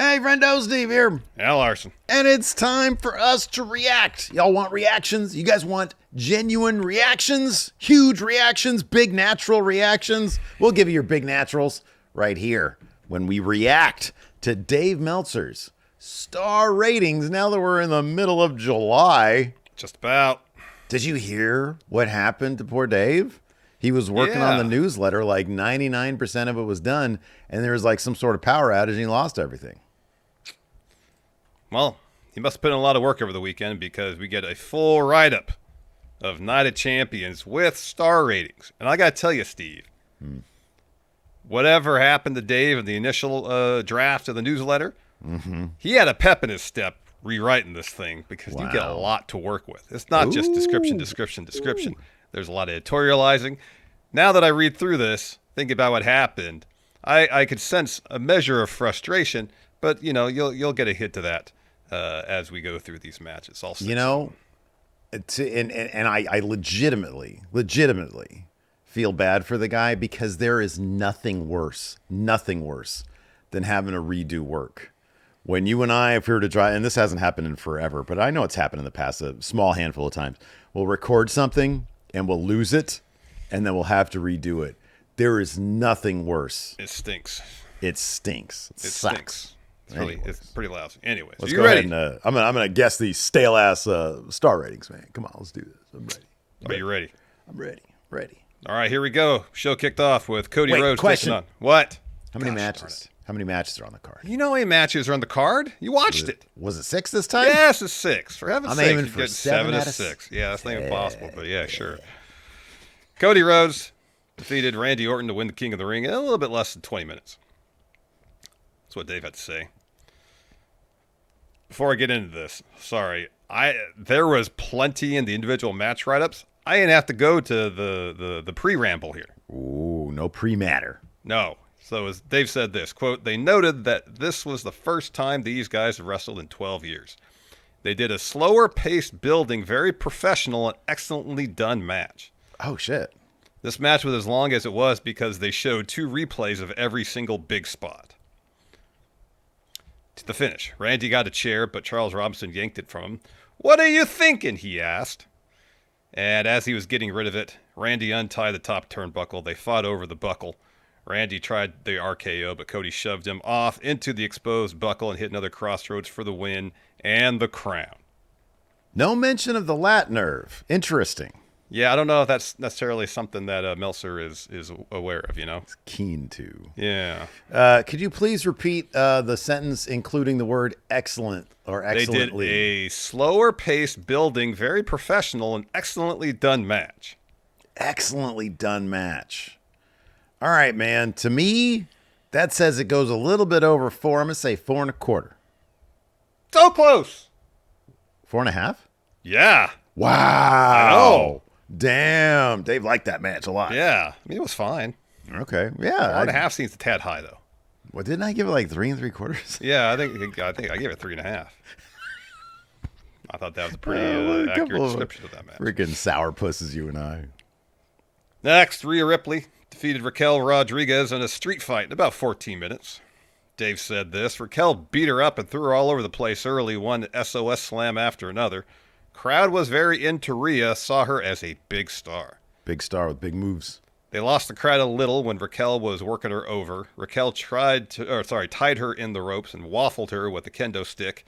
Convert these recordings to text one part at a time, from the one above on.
Hey, Friendo, Steve here. Yeah, Larson. And it's time for us to react. Y'all want reactions? You guys want genuine reactions? Huge reactions? Big natural reactions? We'll give you your big naturals right here when we react to Dave Meltzer's star ratings now that we're in the middle of July. Just about. Did you hear what happened to poor Dave? He was working on the newsletter, like 99% of it was done, and there was like some sort of power outage and he lost everything. Well, he must have put in a lot of work over the weekend because we get a full write-up of Night of Champions with star ratings. And I got to tell you, Steve, whatever happened to Dave in the initial draft of the newsletter, he had a pep in his step rewriting this thing because you get a lot to work with. It's not just description. There's a lot of editorializing. Now that I read through this, think about what happened, I could sense a measure of frustration, but you know, you'll get a hit to that as we go through these matches. You know, and I legitimately feel bad for the guy because there is nothing worse than having to redo work. When you and I, if we were to try, and this hasn't happened in forever, but I know it's happened in the past a small handful of times, we'll record something and we'll lose it, and then we'll have to redo it. There is nothing worse. It stinks. It stinks. It sucks. It's pretty lousy. Anyways, let's go ahead and I'm gonna guess these stale ass star ratings, man. Come on, let's do this. I'm ready. Are you ready? I'm ready. All right, here we go. Show kicked off with Cody Rhodes question. taking on what? How many matches? How many matches are on the card? You know how many matches are on the card? You watched it. Was it 6 this time? Yes, it's 6. For heaven's sake, aiming for 7 out of 6. Yeah, that's not even possible, but yeah, sure. Cody Rhodes defeated Randy Orton to win the King of the Ring in a little bit less than 20 minutes. That's what Dave had to say. Before I get into this, sorry, there was plenty in the individual match write-ups. I didn't have to go to the pre-ramble here. Ooh, no pre-matter. No. So as Dave said this, quote, they noted that this was the first time these guys have wrestled in 12 years. They did a slower paced building, very professional and excellently done match. Oh, shit. This match was as long as it was because they showed 2 replays of every single big spot. To the finish, Randy got a chair, but Charles Robinson yanked it from him. What are you thinking? He asked. And as he was getting rid of it, Randy untied the top turnbuckle. They fought over the buckle. Randy tried the RKO, but Cody shoved him off into the exposed buckle and hit another crossroads for the win and the crown. No mention of the lat nerve. Interesting. Yeah, I don't know if that's necessarily something that Meltzer is aware of, you know? It's keen to. Yeah. Could you please repeat the sentence including the word excellent or excellently? They did a slower paced building, very professional and excellently done match. Excellently done match. All right, man. To me, that says it goes a little bit over 4. I'm going to say 4 1/4. So close. 4 1/2? Yeah. Wow. I know. Damn. Dave liked that match a lot. Yeah. I mean, it was fine. Okay. Yeah. 4 1/2 seems a tad high, though. Well, didn't I give it like 3 3/4? Yeah, I think I gave it 3 1/2. I thought that was a pretty accurate description of that match. Freaking sourpusses, you and I. Next, Rhea Ripley defeated Raquel Rodriguez in a street fight in about 14 minutes. Dave said this. Raquel beat her up and threw her all over the place early, one SOS slam after another. Crowd was very into Rhea, saw her as a big star. Big star with big moves. They lost the crowd a little when Raquel was working her over. Raquel tied her in the ropes and waffled her with a kendo stick.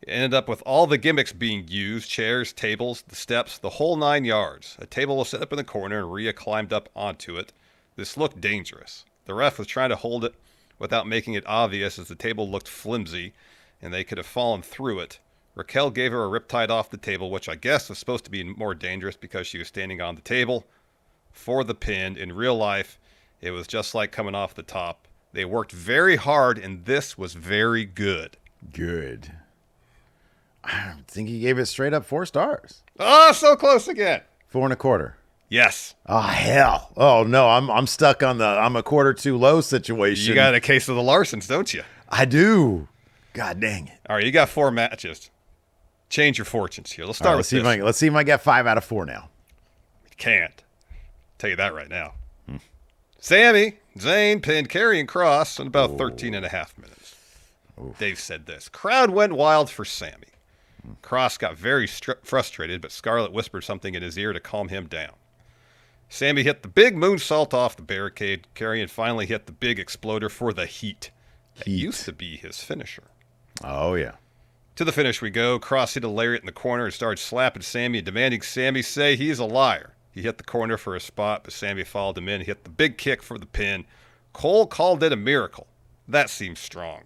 It ended up with all the gimmicks being used, chairs, tables, the steps, the whole 9 yards. A table was set up in the corner and Rhea climbed up onto it. This looked dangerous. The ref was trying to hold it without making it obvious as the table looked flimsy and they could have fallen through it. Raquel gave her a riptide off the table, which I guess was supposed to be more dangerous because she was standing on the table for the pin. In real life, it was just like coming off the top. They worked very hard and this was very good. Good. I think he gave it straight up 4 stars. Oh, so close again. 4 1/4. Yes. Oh, hell. Oh, no, I'm stuck on the I'm a quarter too low situation. You got a case of the Larsons, don't you? I do. God dang it. All right, you got 4 matches. Change your fortunes here. Let's start with this. Let's see if I get 5 out of 4 now. You can't. Tell you that right now. Sammy, Zayn pinned Karrion Kross in about 13 and a half minutes. Dave said this. Crowd went wild for Sammy. Cross got very frustrated, but Scarlett whispered something in his ear to calm him down. Sammy hit the big moonsault off the barricade. Karrion finally hit the big exploder for the heat. That used to be his finisher. Oh, yeah. To the finish we go. Cross hit a lariat in the corner and started slapping Sammy and demanding Sammy say he's a liar. He hit the corner for a spot, but Sammy followed him in, hit the big kick for the pin. Cole called it a miracle. That seems strong.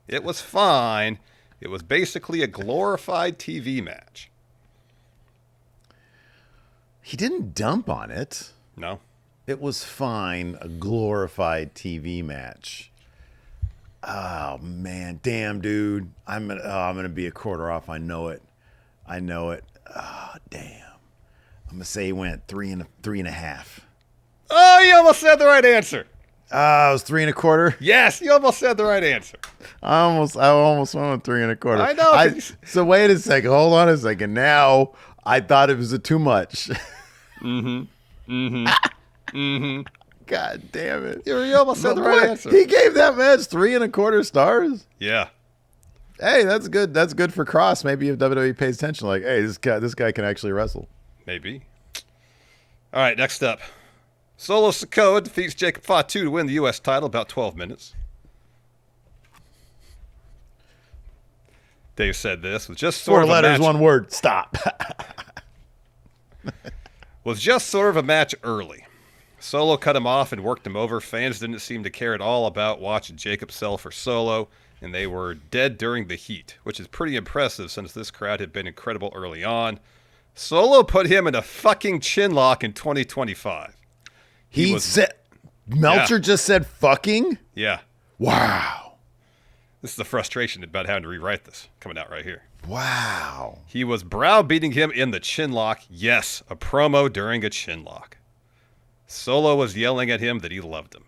It was fine. It was basically a glorified TV match. He didn't dump on it. No. It was fine, a glorified TV match. Oh, man. Damn, dude. I'm gonna be a quarter off. I know it. Oh, damn. I'm going to say he went 3.5. Oh, you almost said the right answer. It was 3.25. Yes, you almost said the right answer. I almost went with 3.25. I know. So wait a second. Hold on a second. Now I thought it was too much. God damn it. You almost said the right answer. He gave that match 3.25 stars. Yeah. Hey, that's good. That's good for Cross. Maybe if WWE pays attention, like, hey, this guy can actually wrestle. Maybe. All right, next up. Solo Sikoa defeats Jacob Fatu to win the U.S. title about 12 minutes. Dave said this was just sort 4 of a letters, match. 1 word. Stop. Was just sort of a match early. Solo cut him off and worked him over. Fans didn't seem to care at all about watching Jacob sell for Solo, and they were dead during the heat, which is pretty impressive since this crowd had been incredible early on. Solo put him in a fucking chinlock in 2025. He said, Meltzer just said fucking? Yeah. Wow. This is the frustration about having to rewrite this coming out right here. Wow. He was browbeating him in the chinlock. Yes, a promo during a chinlock. Solo was yelling at him that he loved him.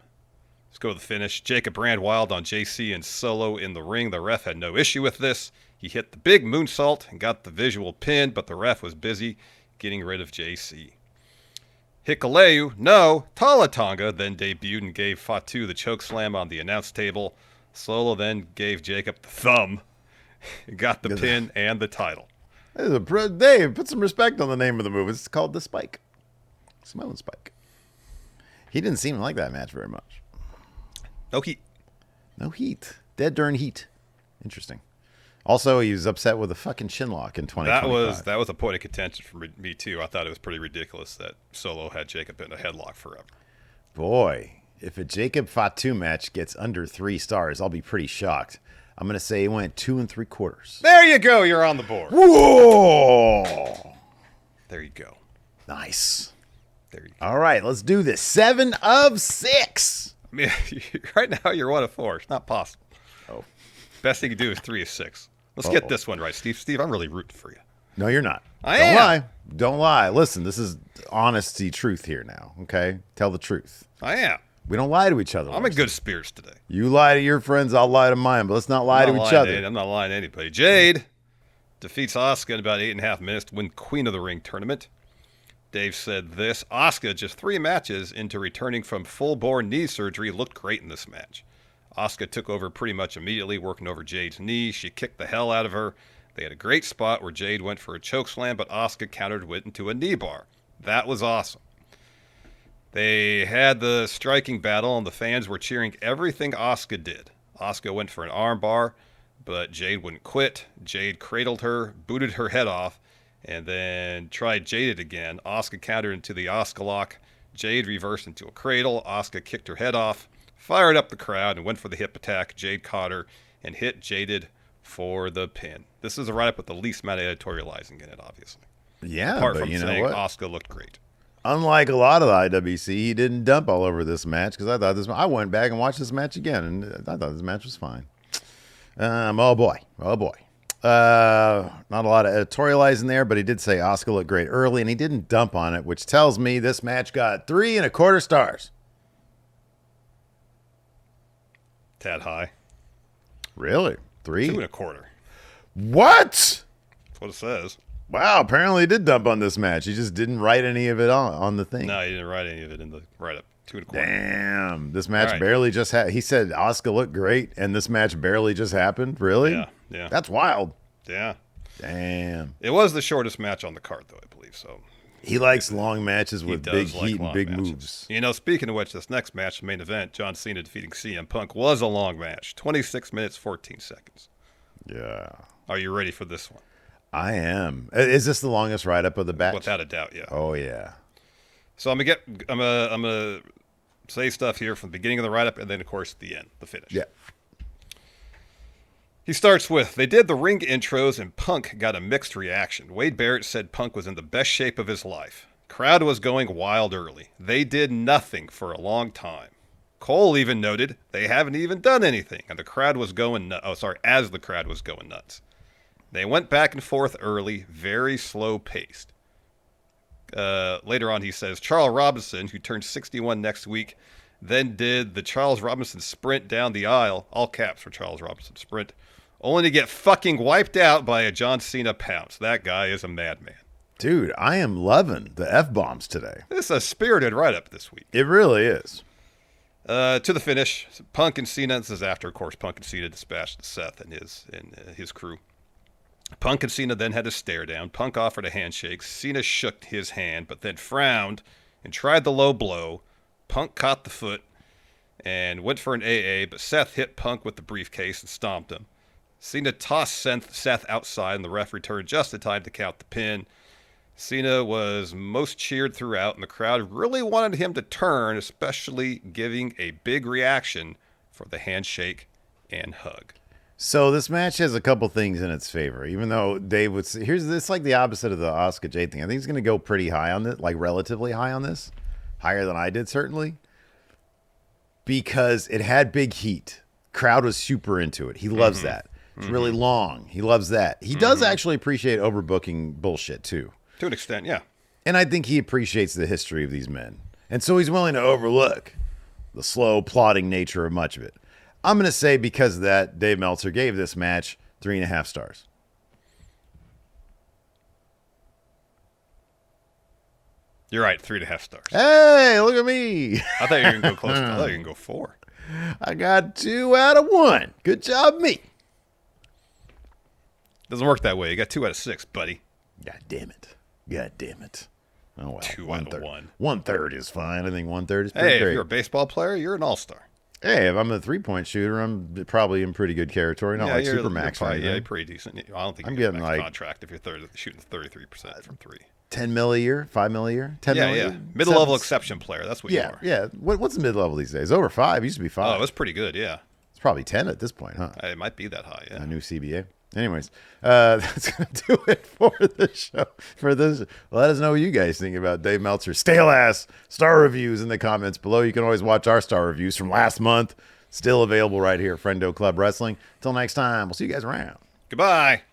Let's go to the finish. Jacob ran wild on JC and Solo in the ring. The ref had no issue with this. He hit the big moonsault and got the visual pin, but the ref was busy getting rid of JC. Hikuleu, no, Talatonga then debuted and gave Fatu the chokeslam on the announce table. Solo then gave Jacob the thumb and got the pin and the title. Dave, put some respect on the name of the move. It's called the Spike. Smiling Spike. He didn't seem like that match very much. No heat. No heat. Dead during heat. Interesting. Also, he was upset with a fucking chinlock in 2025. That was a point of contention for me, too. I thought it was pretty ridiculous that Solo had Jacob in a headlock forever. Boy, if a Jacob Fatu match gets under 3 stars, I'll be pretty shocked. I'm going to say it went 2.75. There you go. You're on the board. Whoa! There you go. Nice. There you go. All right, let's do this. 7 of 6. I mean, right now you're 1 of 4. It's not possible. Oh. Best thing you do is 3 of 6. Let's get this one right, Steve. Steve, I'm really rooting for you. No, you're not. I Don't am. lie. Don't lie. Listen, this is honesty, truth here now, okay? Tell the truth. I am. We don't lie to each other. I'm in good spirits today. You lie to your friends, I'll lie to mine, but let's not lie to each other. I'm not lying to anybody. Jade defeats Asuka in about 8.5 minutes to win Queen of the Ring tournament. Dave said this. Asuka, just 3 matches into returning from full-bore knee surgery, looked great in this match. Asuka took over pretty much immediately, working over Jade's knee. She kicked the hell out of her. They had a great spot where Jade went for a chokeslam, but Asuka countered with into a knee bar. That was awesome. They had the striking battle, and the fans were cheering everything Asuka did. Asuka went for an arm bar, but Jade wouldn't quit. Jade cradled her, booted her head off, and then tried Jade again. Asuka countered into the Asuka lock. Jade reversed into a cradle. Asuka kicked her head off, fired up the crowd, and went for the hip attack. Jade caught her and hit Jaded for the pin. This is a write-up with the least amount of editorializing in it, obviously. Yeah, apart but from you know saying what? Asuka looked great. Unlike a lot of the IWC, he didn't dump all over this match because I thought I went back and watched this match again, and I thought this match was fine. Oh boy. Not a lot of editorializing there, but he did say Asuka looked great early, and he didn't dump on it, which tells me this match got 3.25 stars. Tad high. Really? 3? 2.25. What? That's what it says. Wow, apparently he did dump on this match. He just didn't write any of it on the thing. No, he didn't write any of it in the write-up. 2.25. Damn. This match right. barely just happened. He said Asuka looked great, and this match barely just happened? Really? Yeah. That's wild. Yeah. Damn. It was the shortest match on the card, though, I believe. So He likes long matches with big heat and big matches. moves. You know, speaking of which, this next match, the main event, John Cena defeating CM Punk, was a long match. 26 minutes, 14 seconds. Yeah. Are you ready for this one? I am. Is this the longest write-up of the batch? Without a doubt, yeah. Oh, yeah. So I'm gonna say stuff here from the beginning of the write-up, and then, of course, the end, the finish. Yeah. He starts with, they did the ring intros and Punk got a mixed reaction. Wade Barrett said Punk was in the best shape of his life. Crowd was going wild early. They did nothing for a long time. Cole even noted they haven't even done anything, and the crowd was going as the crowd was going nuts. They went back and forth early, very slow paced. Later on he says, Charles Robinson, who turns 61 next week, then did the Charles Robinson sprint down the aisle, all caps for Charles Robinson sprint, only to get fucking wiped out by a John Cena pounce. That guy is a madman. Dude, I am loving the F-bombs today. This is a spirited write-up this week. It really is. To the finish, Punk and Cena, this is after, of course, Punk and Cena dispatched Seth and his crew. Punk and Cena then had a stare down. Punk offered a handshake. Cena shook his hand, but then frowned and tried the low blow. Punk caught the foot and went for an AA, but Seth hit Punk with the briefcase and stomped him. Cena tossed Seth outside, and the ref returned just in time to count the pin. Cena was most cheered throughout, and the crowd really wanted him to turn, especially giving a big reaction for the handshake and hug. So this match has a couple things in its favor, even though Dave would say, it's like the opposite of the Asuka Jade thing. I think he's going to go pretty high on this, like relatively high on this, higher than I did, certainly, because it had big heat. Crowd was super into it. He loves that. It's really long. He loves that. He does actually appreciate overbooking bullshit, too. To an extent, yeah. And I think he appreciates the history of these men. And so he's willing to overlook the slow, plodding nature of much of it. I'm going to say because of that, Dave Meltzer gave this match 3.5 stars. You're right, 3.5 stars. Hey, look at me. I thought you were going to go close. I thought you were going to go 4. I got 2 out of 1. Good job, me. Doesn't work that way. You got 2 out of 6, buddy. God damn it. God damn it. Oh, well. 2 out of 1. 1/3 is fine. I think 1/3 is pretty great. If you're a baseball player, you're an all-star. Hey, if I'm a 3-point shooter, I'm probably in pretty good territory. Not like Supermax. You're pretty decent. I don't think I'm you're getting getting a like contract if you're shooting 33% from 3. 10 mil a year, 5 mil a year, 10 mil a year. Middle-level exception player. That's what you are. Yeah. What's the mid-level these days? Over 5. It used to be 5. Oh, it's pretty good, yeah. It's probably 10 at this point, huh? It might be that high, yeah. A new CBA. Anyways, that's going to do it for the show. For this, let us know what you guys think about Dave Meltzer's stale-ass star reviews in the comments below. You can always watch our star reviews from last month. Still available right here at Friendo Club Wrestling. Until next time, we'll see you guys around. Goodbye.